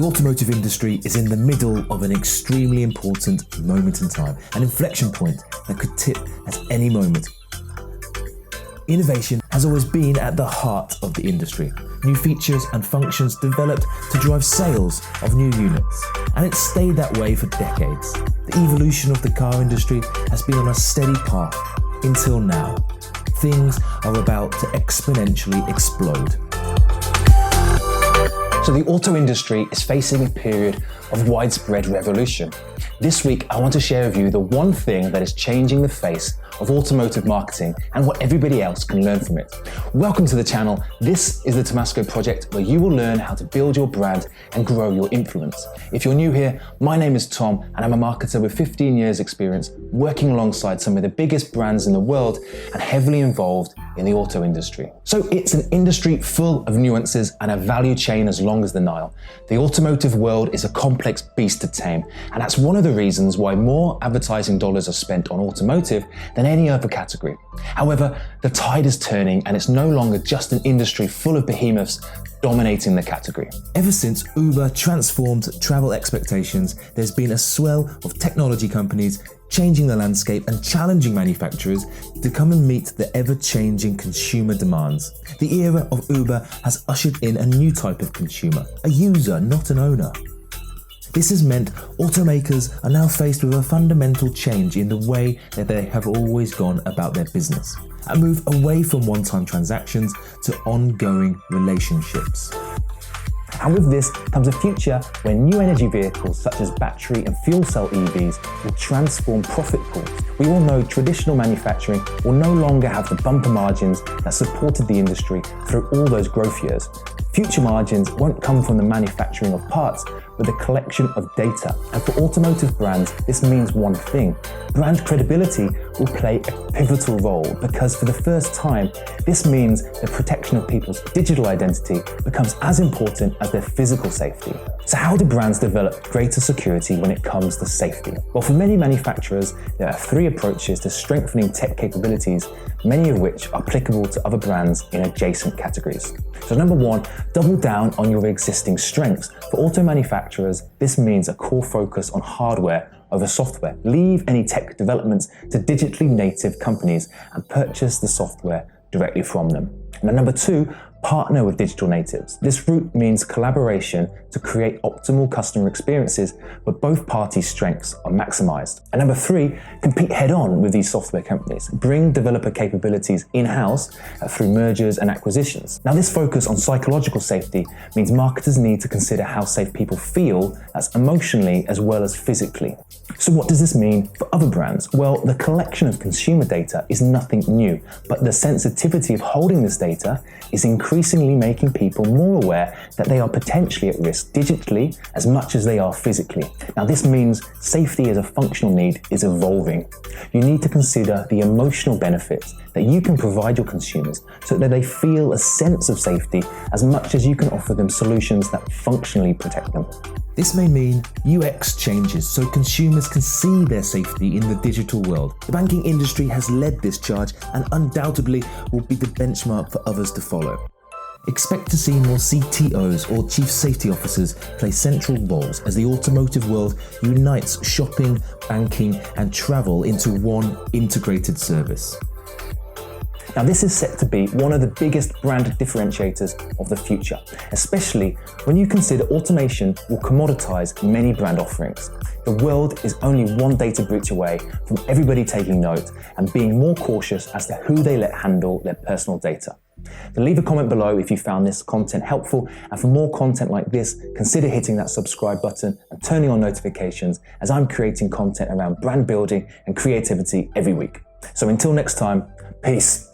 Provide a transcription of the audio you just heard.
automotive industry is in the middle of an extremely important moment in time, an inflection point that could tip at any moment. Innovation has always been at the heart of the industry. New features and functions developed to drive sales of new units, and it's stayed that way for decades. The evolution of the car industry has been on a steady path until now. Things are about to exponentially explode. So the auto industry is facing a period of widespread revolution. This week, I want to share with you the one thing that is changing the face of automotive marketing and what everybody else can learn from it. Welcome to the channel. This is the Tomasco project, where you will learn how to build your brand and grow your influence. If you're new here, my name is Tom, and I'm a marketer with 15 years experience working alongside some of the biggest brands in the world and heavily involved in the auto industry. So it's an industry full of nuances and a value chain as long as the Nile. The automotive world is a complex beast to tame, and that's one of the reasons why more advertising dollars are spent on automotive than any other category. However, the tide is turning, and it's no longer just an industry full of behemoths dominating the category. Ever since Uber transformed travel expectations, there's been a swell of technology companies changing the landscape and challenging manufacturers to come and meet the ever-changing consumer demands. The era of Uber has ushered in a new type of consumer, a user, not an owner. This has meant automakers are now faced with a fundamental change in the way that they have always gone about their business, a move away from one-time transactions to ongoing relationships. And with this comes a future where new energy vehicles such as battery and fuel cell EVs will transform profit pools. We all know traditional manufacturing will no longer have the bumper margins that supported the industry through all those growth years. Future margins won't come from the manufacturing of parts, but the collection of data. And for automotive brands, this means one thing: brand credibility will play a pivotal role, because for the first time, this means the protection of people's digital identity becomes as important as their physical safety. So how do brands develop greater security when it comes to safety? Well, for many manufacturers, there are three approaches to strengthening tech capabilities, many of which are applicable to other brands in adjacent categories. So number one, double down on your existing strengths. For auto manufacturers, this means a core focus on hardware over software. Leave any tech developments to digitally native companies and purchase the software directly from them. And then number two, partner with digital natives. This route means collaboration to create optimal customer experiences where both parties' strengths are maximized. And number three, compete head-on with these software companies. Bring developer capabilities in-house through mergers and acquisitions. Now, this focus on psychological safety means marketers need to consider how safe people feel, that's emotionally as well as physically. So what does this mean for other brands? Well, the collection of consumer data is nothing new, but the sensitivity of holding this data is increasingly making people more aware that they are potentially at risk digitally as much as they are physically. Now, this means safety as a functional need is evolving. You need to consider the emotional benefits that you can provide your consumers so that they feel a sense of safety as much as you can offer them solutions that functionally protect them. This may mean UX changes so consumers can see their safety in the digital world. The banking industry has led this charge and undoubtedly will be the benchmark for others to follow. Expect to see more CTOs or Chief Safety Officers play central roles as the automotive world unites shopping, banking, and travel into one integrated service. Now, this is set to be one of the biggest brand differentiators of the future, especially when you consider automation will commoditize many brand offerings. The world is only one data breach away from everybody taking note and being more cautious as to who they let handle their personal data. So leave a comment below if you found this content helpful, and for more content like this, consider hitting that subscribe button and turning on notifications, as I'm creating content around brand building and creativity every week. So until next time, peace.